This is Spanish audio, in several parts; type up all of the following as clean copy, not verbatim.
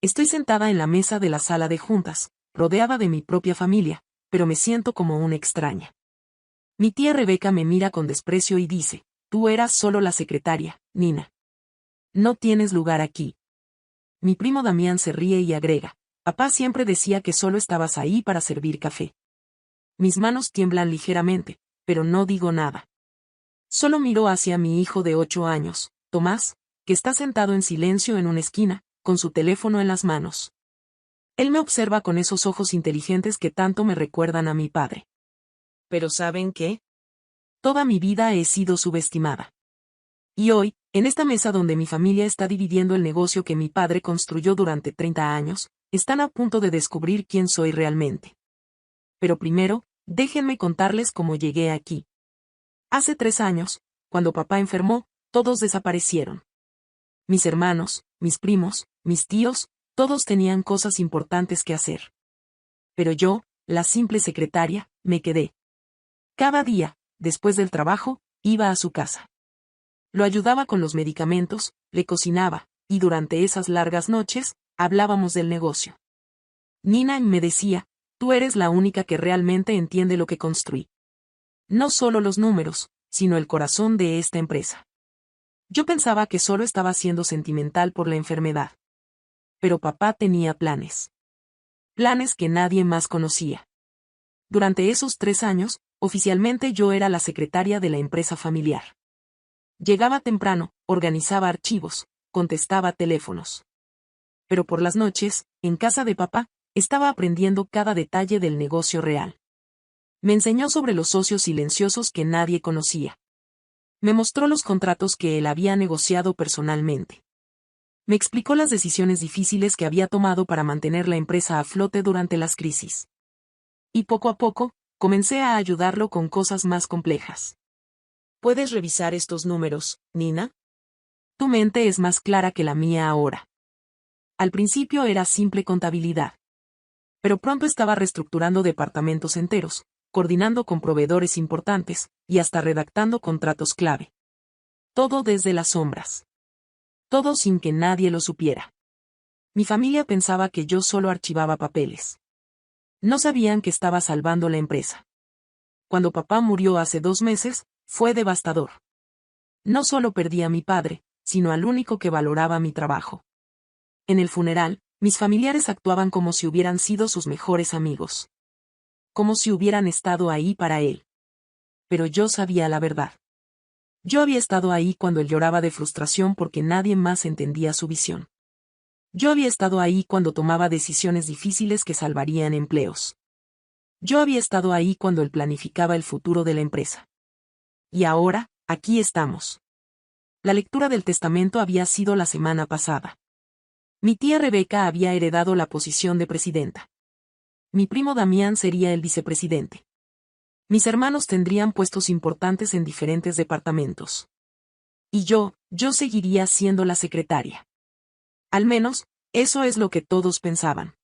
Estoy sentada en la mesa de la sala de juntas, rodeada de mi propia familia, pero me siento como una extraña. Mi tía Rebeca me mira con desprecio y dice, tú eras solo la secretaria, Nina. No tienes lugar aquí. Mi primo Damián se ríe y agrega, papá siempre decía que solo estabas ahí para servir café. Mis manos tiemblan ligeramente, pero no digo nada. Solo miro hacia mi hijo de 8 años, Tomás, que está sentado en silencio en una esquina, con su teléfono en las manos. Él me observa con esos ojos inteligentes que tanto me recuerdan a mi padre. Pero ¿saben qué? Toda mi vida he sido subestimada. Y hoy, en esta mesa donde mi familia está dividiendo el negocio que mi padre construyó durante 30 años, están a punto de descubrir quién soy realmente. Pero primero, déjenme contarles cómo llegué aquí. Hace 3 años, cuando papá enfermó, todos desaparecieron. Mis hermanos, mis primos, mis tíos, todos tenían cosas importantes que hacer. Pero yo, la simple secretaria, me quedé. Cada día, después del trabajo, iba a su casa. Lo ayudaba con los medicamentos, le cocinaba, y durante esas largas noches, hablábamos del negocio. Nina me decía, tú eres la única que realmente entiende lo que construí. No solo los números, sino el corazón de esta empresa. Yo pensaba que solo estaba siendo sentimental por la enfermedad. Pero papá tenía planes. Planes que nadie más conocía. Durante esos 3 años, oficialmente yo era la secretaria de la empresa familiar. Llegaba temprano, organizaba archivos, contestaba teléfonos. Pero por las noches, en casa de papá, estaba aprendiendo cada detalle del negocio real. Me enseñó sobre los socios silenciosos que nadie conocía. Me mostró los contratos que él había negociado personalmente. Me explicó las decisiones difíciles que había tomado para mantener la empresa a flote durante las crisis. Y poco a poco, comencé a ayudarlo con cosas más complejas. ¿Puedes revisar estos números, Nina? Tu mente es más clara que la mía ahora. Al principio era simple contabilidad. Pero pronto estaba reestructurando departamentos enteros, coordinando con proveedores importantes, y hasta redactando contratos clave. Todo desde las sombras. Todo sin que nadie lo supiera. Mi familia pensaba que yo solo archivaba papeles. No sabían que estaba salvando la empresa. Cuando papá murió hace 2 meses, fue devastador. No solo perdí a mi padre, sino al único que valoraba mi trabajo. En el funeral, mis familiares actuaban como si hubieran sido sus mejores amigos. Como si hubieran estado ahí para él. Pero yo sabía la verdad. Yo había estado ahí cuando él lloraba de frustración porque nadie más entendía su visión. Yo había estado ahí cuando tomaba decisiones difíciles que salvarían empleos. Yo había estado ahí cuando él planificaba el futuro de la empresa. Y ahora, aquí estamos. La lectura del testamento había sido la semana pasada. Mi tía Rebeca había heredado la posición de presidenta. Mi primo Damián sería el vicepresidente. Mis hermanos tendrían puestos importantes en diferentes departamentos. Y yo seguiría siendo la secretaria. Al menos, eso es lo que todos pensaban.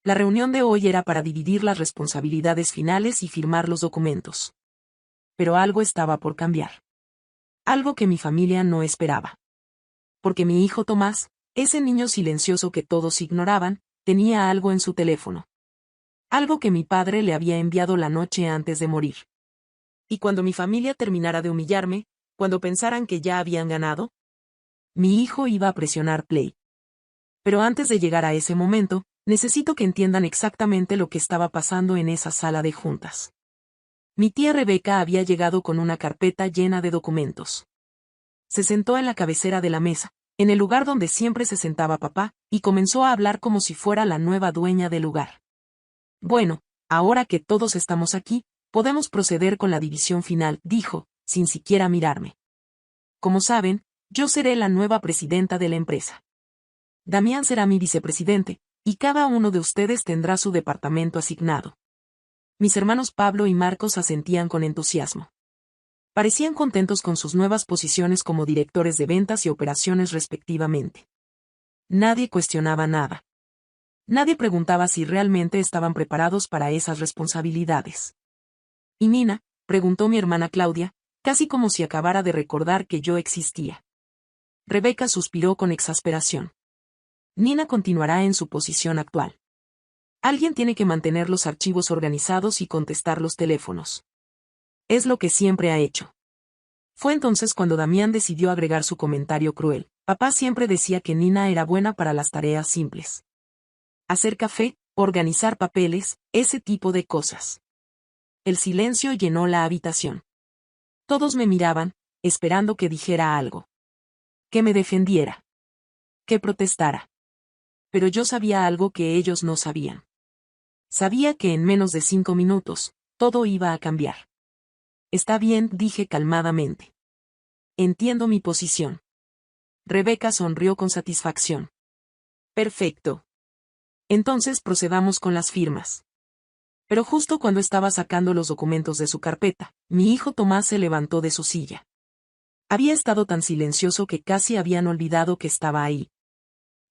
La reunión de hoy era para dividir las responsabilidades finales y firmar los documentos. Pero algo estaba por cambiar. Algo que mi familia no esperaba. Porque mi hijo Tomás, ese niño silencioso que todos ignoraban, tenía algo en su teléfono. Algo que mi padre le había enviado la noche antes de morir. Y cuando mi familia terminara de humillarme, cuando pensaran que ya habían ganado, mi hijo iba a presionar play. Pero antes de llegar a ese momento, necesito que entiendan exactamente lo que estaba pasando en esa sala de juntas. Mi tía Rebeca había llegado con una carpeta llena de documentos. Se sentó en la cabecera de la mesa, en el lugar donde siempre se sentaba papá, y comenzó a hablar como si fuera la nueva dueña del lugar. Bueno, ahora que todos estamos aquí, podemos proceder con la división final, dijo, sin siquiera mirarme. Como saben, yo seré la nueva presidenta de la empresa. Damián será mi vicepresidente, y cada uno de ustedes tendrá su departamento asignado. Mis hermanos Pablo y Marcos asentían con entusiasmo. Parecían contentos con sus nuevas posiciones como directores de ventas y operaciones respectivamente. Nadie cuestionaba nada. Nadie preguntaba si realmente estaban preparados para esas responsabilidades. ¿Y Nina?, preguntó mi hermana Claudia, casi como si acabara de recordar que yo existía. Rebeca suspiró con exasperación. Nina continuará en su posición actual. Alguien tiene que mantener los archivos organizados y contestar los teléfonos. Es lo que siempre ha hecho. Fue entonces cuando Damián decidió agregar su comentario cruel. Papá siempre decía que Nina era buena para las tareas simples. Hacer café, organizar papeles, ese tipo de cosas. El silencio llenó la habitación. Todos me miraban, esperando que dijera algo. Que me defendiera. Que protestara. Pero yo sabía algo que ellos no sabían. Sabía que en menos de 5 minutos, todo iba a cambiar. Está bien, dije calmadamente. Entiendo mi posición. Rebeca sonrió con satisfacción. Perfecto. Entonces procedamos con las firmas. Pero justo cuando estaba sacando los documentos de su carpeta, mi hijo Tomás se levantó de su silla. Había estado tan silencioso que casi habían olvidado que estaba ahí.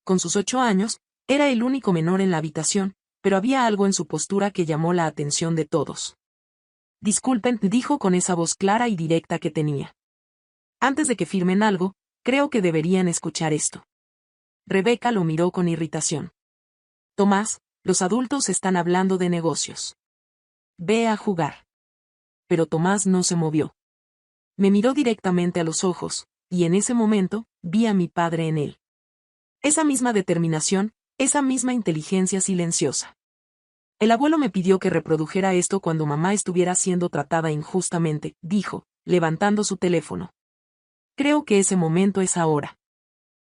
Con sus 8 años, era el único menor en la habitación, pero había algo en su postura que llamó la atención de todos. Disculpen, dijo con esa voz clara y directa que tenía. Antes de que firmen algo, creo que deberían escuchar esto. Rebeca lo miró con irritación. Tomás, los adultos están hablando de negocios. Ve a jugar. Pero Tomás no se movió. Me miró directamente a los ojos, y en ese momento, vi a mi padre en él. Esa misma determinación, esa misma inteligencia silenciosa. El abuelo me pidió que reprodujera esto cuando mamá estuviera siendo tratada injustamente, dijo, levantando su teléfono. Creo que ese momento es ahora.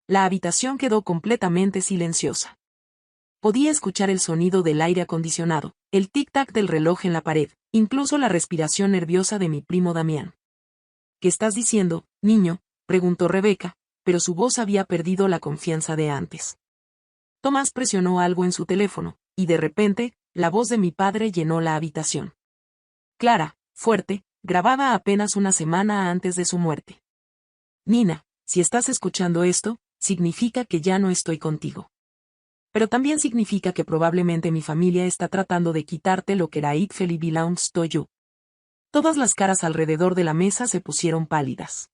La habitación quedó completamente silenciosa. Podía escuchar el sonido del aire acondicionado, el tic-tac del reloj en la pared, incluso la respiración nerviosa de mi primo Damián. ¿Qué estás diciendo, niño?, preguntó Rebeca, pero su voz había perdido la confianza de antes. Tomás presionó algo en su teléfono, y de repente, la voz de mi padre llenó la habitación. Clara, fuerte, grabada apenas una semana antes de su muerte. Nina, si estás escuchando esto, significa que ya no estoy contigo. Pero también significa que probablemente mi familia está tratando de quitarte lo que era Ikfel y Bilaunz Toyu. Todas las caras alrededor de la mesa se pusieron pálidas.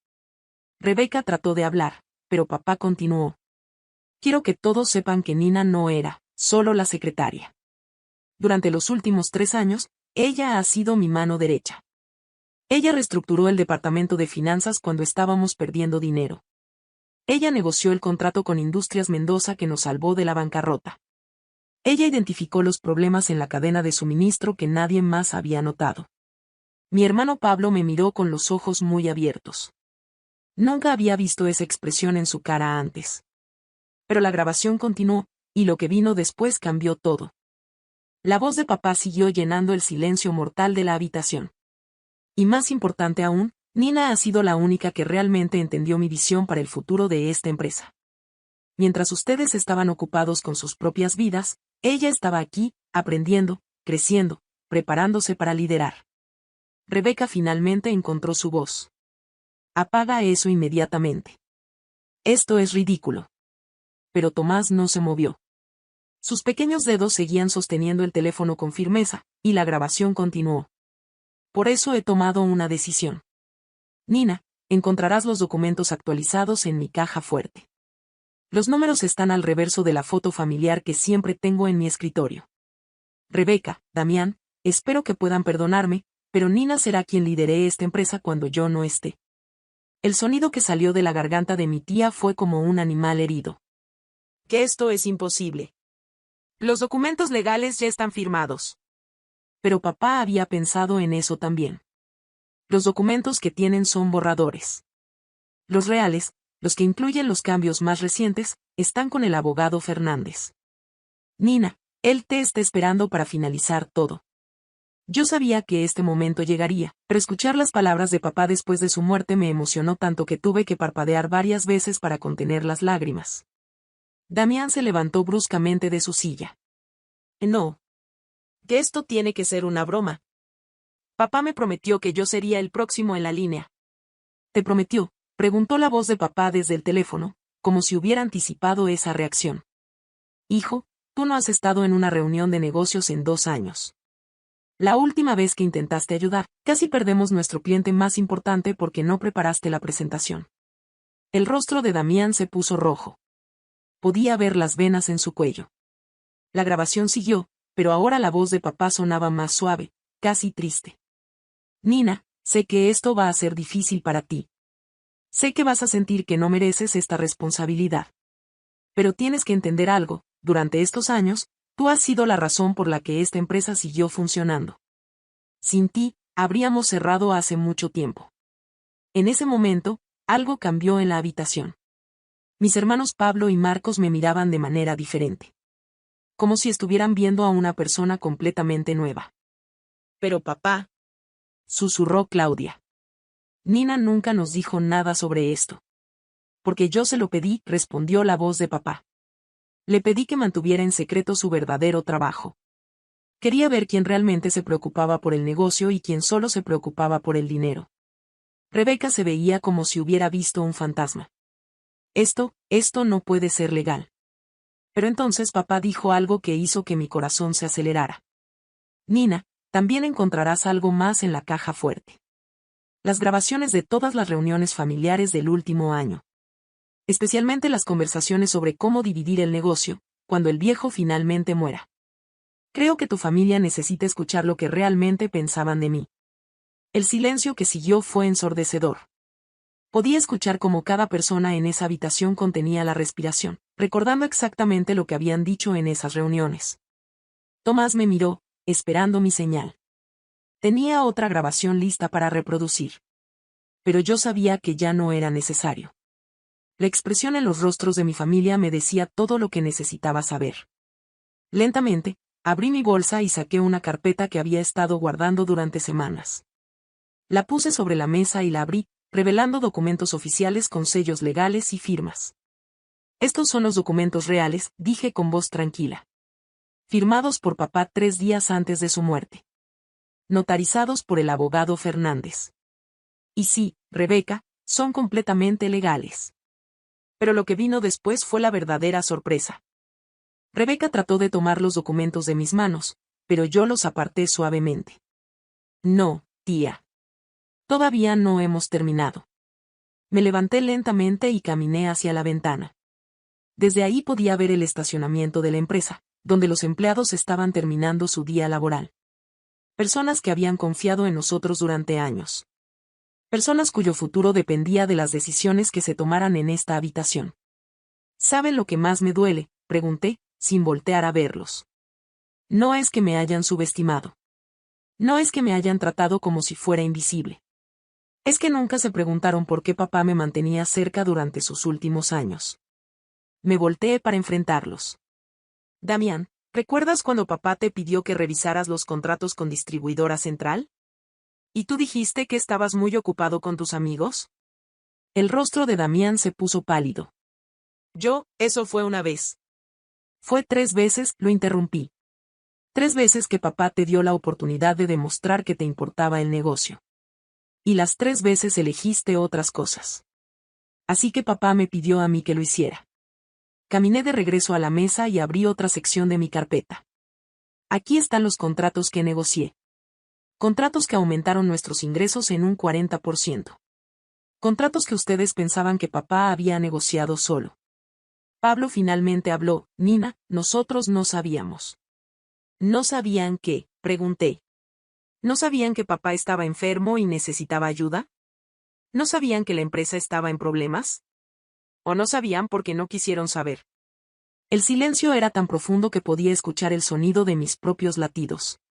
Rebeca trató de hablar, pero papá continuó. Quiero que todos sepan que Nina no era solo la secretaria. Durante los últimos 3 años, ella ha sido mi mano derecha. Ella reestructuró el departamento de finanzas cuando estábamos perdiendo dinero. Ella negoció el contrato con Industrias Mendoza que nos salvó de la bancarrota. Ella identificó los problemas en la cadena de suministro que nadie más había notado. Mi hermano Pablo me miró con los ojos muy abiertos. Nunca había visto esa expresión en su cara antes. Pero la grabación continuó, y lo que vino después cambió todo. La voz de papá siguió llenando el silencio mortal de la habitación. Y más importante aún, Nina ha sido la única que realmente entendió mi visión para el futuro de esta empresa. Mientras ustedes estaban ocupados con sus propias vidas, ella estaba aquí, aprendiendo, creciendo, preparándose para liderar. Rebeca finalmente encontró su voz. Apaga eso inmediatamente. Esto es ridículo. Pero Tomás no se movió. Sus pequeños dedos seguían sosteniendo el teléfono con firmeza, y la grabación continuó. Por eso he tomado una decisión. Nina, encontrarás los documentos actualizados en mi caja fuerte. Los números están al reverso de la foto familiar que siempre tengo en mi escritorio. Rebeca, Damián, espero que puedan perdonarme, pero Nina será quien lidere esta empresa cuando yo no esté. El sonido que salió de la garganta de mi tía fue como un animal herido. Que esto es imposible. Los documentos legales ya están firmados. Pero papá había pensado en eso también. Los documentos que tienen son borradores. Los reales, los que incluyen los cambios más recientes, están con el abogado Fernández. Nina, él te está esperando para finalizar todo. Yo sabía que este momento llegaría, pero escuchar las palabras de papá después de su muerte me emocionó tanto que tuve que parpadear varias veces para contener las lágrimas. Damián se levantó bruscamente de su silla. No. Que esto tiene que ser una broma. Papá me prometió que yo sería el próximo en la línea. ¿Te prometió?, preguntó la voz de papá desde el teléfono, como si hubiera anticipado esa reacción. Hijo, tú no has estado en una reunión de negocios en 2 años. La última vez que intentaste ayudar, casi perdemos nuestro cliente más importante porque no preparaste la presentación. El rostro de Damián se puso rojo. podía ver las venas en su cuello. La grabación siguió, pero ahora la voz de papá sonaba más suave, casi triste. Nina, sé que esto va a ser difícil para ti. Sé que vas a sentir que no mereces esta responsabilidad. Pero tienes que entender algo, durante estos años, tú has sido la razón por la que esta empresa siguió funcionando. Sin ti, habríamos cerrado hace mucho tiempo. En ese momento, algo cambió en la habitación. Mis hermanos Pablo y Marcos me miraban de manera diferente. Como si estuvieran viendo a una persona completamente nueva. Pero papá, susurró Claudia. Nina nunca nos dijo nada sobre esto. Porque yo se lo pedí, respondió la voz de papá. Le pedí que mantuviera en secreto su verdadero trabajo. Quería ver quién realmente se preocupaba por el negocio y quién solo se preocupaba por el dinero. Rebeca se veía como si hubiera visto un fantasma. Esto no puede ser legal. Pero entonces papá dijo algo que hizo que mi corazón se acelerara. Nina, también encontrarás algo más en la caja fuerte. Las grabaciones de todas las reuniones familiares del último año. Especialmente las conversaciones sobre cómo dividir el negocio, cuando el viejo finalmente muera. Creo que tu familia necesita escuchar lo que realmente pensaban de mí. El silencio que siguió fue ensordecedor. Podía escuchar cómo cada persona en esa habitación contenía la respiración, recordando exactamente lo que habían dicho en esas reuniones. Tomás me miró, esperando mi señal. Tenía otra grabación lista para reproducir. Pero yo sabía que ya no era necesario. La expresión en los rostros de mi familia me decía todo lo que necesitaba saber. Lentamente, abrí mi bolsa y saqué una carpeta que había estado guardando durante semanas. La puse sobre la mesa y la abrí, revelando documentos oficiales con sellos legales y firmas. Estos son los documentos reales, dije con voz tranquila. Firmados por papá 3 días antes de su muerte. Notarizados por el abogado Fernández. Y sí, Rebeca, son completamente legales. Pero lo que vino después fue la verdadera sorpresa. Rebeca trató de tomar los documentos de mis manos, pero yo los aparté suavemente. No, tía. Todavía no hemos terminado. Me levanté lentamente y caminé hacia la ventana. Desde ahí podía ver el estacionamiento de la empresa, donde los empleados estaban terminando su día laboral. Personas que habían confiado en nosotros durante años. Personas cuyo futuro dependía de las decisiones que se tomaran en esta habitación. ¿Saben lo que más me duele?, pregunté, sin voltear a verlos. No es que me hayan subestimado. No es que me hayan tratado como si fuera invisible. Es que nunca se preguntaron por qué papá me mantenía cerca durante sus últimos años. Me volteé para enfrentarlos. Damián, ¿recuerdas cuando papá te pidió que revisaras los contratos con Distribuidora Central? ¿Y tú dijiste que estabas muy ocupado con tus amigos? El rostro de Damián se puso pálido. Eso fue una vez. Fue 3 veces, lo interrumpí. 3 veces que papá te dio la oportunidad de demostrar que te importaba el negocio. Y las 3 veces elegiste otras cosas. Así que papá me pidió a mí que lo hiciera. Caminé de regreso a la mesa y abrí otra sección de mi carpeta. Aquí están los contratos que negocié. Contratos que aumentaron nuestros ingresos en un 40%. Contratos que ustedes pensaban que papá había negociado solo. Pablo finalmente habló. Nina, nosotros no sabíamos. ¿No sabían qué?, pregunté. ¿No sabían que papá estaba enfermo y necesitaba ayuda? ¿No sabían que la empresa estaba en problemas? ¿O no sabían porque no quisieron saber? El silencio era tan profundo que podía escuchar el sonido de mis propios latidos.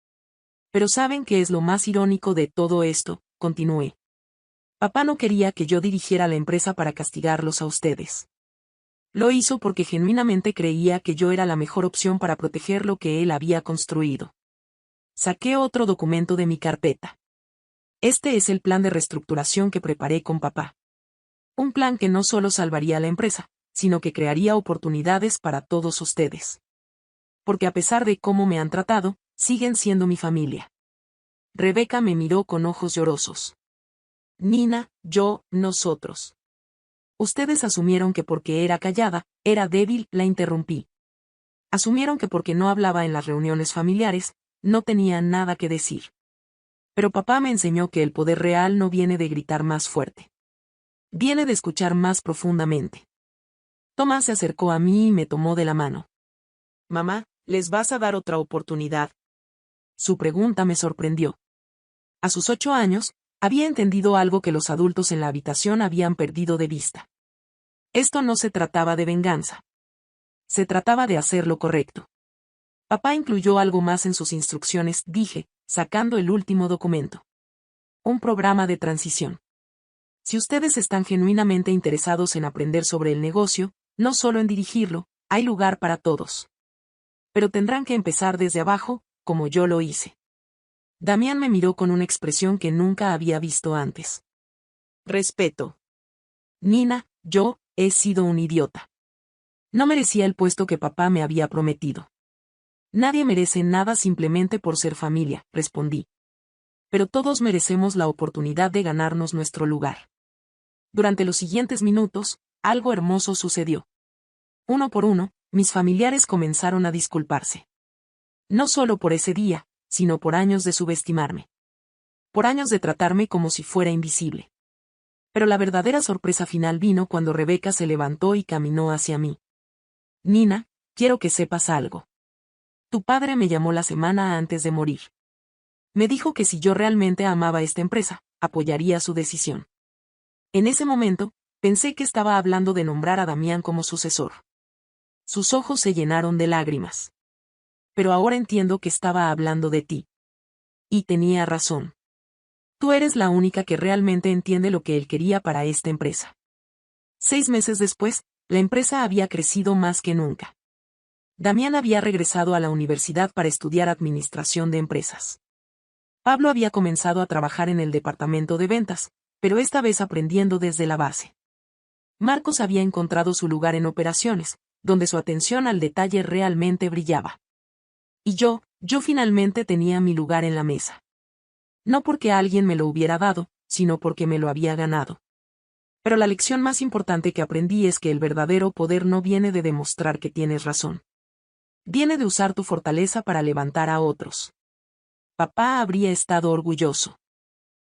Pero ¿saben qué es lo más irónico de todo esto?, continué. Papá no quería que yo dirigiera la empresa para castigarlos a ustedes. Lo hizo porque genuinamente creía que yo era la mejor opción para proteger lo que él había construido. Saqué otro documento de mi carpeta. Este es el plan de reestructuración que preparé con papá. Un plan que no solo salvaría a la empresa, sino que crearía oportunidades para todos ustedes. Porque a pesar de cómo me han tratado, siguen siendo mi familia. Rebeca me miró con ojos llorosos. Nina, nosotros. Ustedes asumieron que porque era callada, era débil, la interrumpí. Asumieron que porque no hablaba en las reuniones familiares, no tenía nada que decir. Pero papá me enseñó que el poder real no viene de gritar más fuerte. Viene de escuchar más profundamente. Tomás se acercó a mí y me tomó de la mano. Mamá, ¿les vas a dar otra oportunidad? Su pregunta me sorprendió. A sus 8 años, había entendido algo que los adultos en la habitación habían perdido de vista. Esto no se trataba de venganza. Se trataba de hacer lo correcto. Papá incluyó algo más en sus instrucciones, dije, sacando el último documento. Un programa de transición. Si ustedes están genuinamente interesados en aprender sobre el negocio, no solo en dirigirlo, hay lugar para todos. Pero tendrán que empezar desde abajo, como yo lo hice. Damián me miró con una expresión que nunca había visto antes. Respeto. Nina, yo he sido un idiota. No merecía el puesto que papá me había prometido. Nadie merece nada simplemente por ser familia, respondí. Pero todos merecemos la oportunidad de ganarnos nuestro lugar. Durante los siguientes minutos, algo hermoso sucedió. Uno por uno, mis familiares comenzaron a disculparse. No solo por ese día, sino por años de subestimarme. Por años de tratarme como si fuera invisible. Pero la verdadera sorpresa final vino cuando Rebeca se levantó y caminó hacia mí. Nina, quiero que sepas algo. Tu padre me llamó la semana antes de morir. Me dijo que si yo realmente amaba esta empresa, apoyaría su decisión. En ese momento, pensé que estaba hablando de nombrar a Damián como sucesor. Sus ojos se llenaron de lágrimas. Pero ahora entiendo que estaba hablando de ti. Y tenía razón. Tú eres la única que realmente entiende lo que él quería para esta empresa. 6 meses después, la empresa había crecido más que nunca. Damián había regresado a la universidad para estudiar administración de empresas. Pablo había comenzado a trabajar en el departamento de ventas, pero esta vez aprendiendo desde la base. Marcos había encontrado su lugar en operaciones, donde su atención al detalle realmente brillaba. Y yo finalmente tenía mi lugar en la mesa. No porque alguien me lo hubiera dado, sino porque me lo había ganado. Pero la lección más importante que aprendí es que el verdadero poder no viene de demostrar que tienes razón. Viene de usar tu fortaleza para levantar a otros. Papá habría estado orgulloso.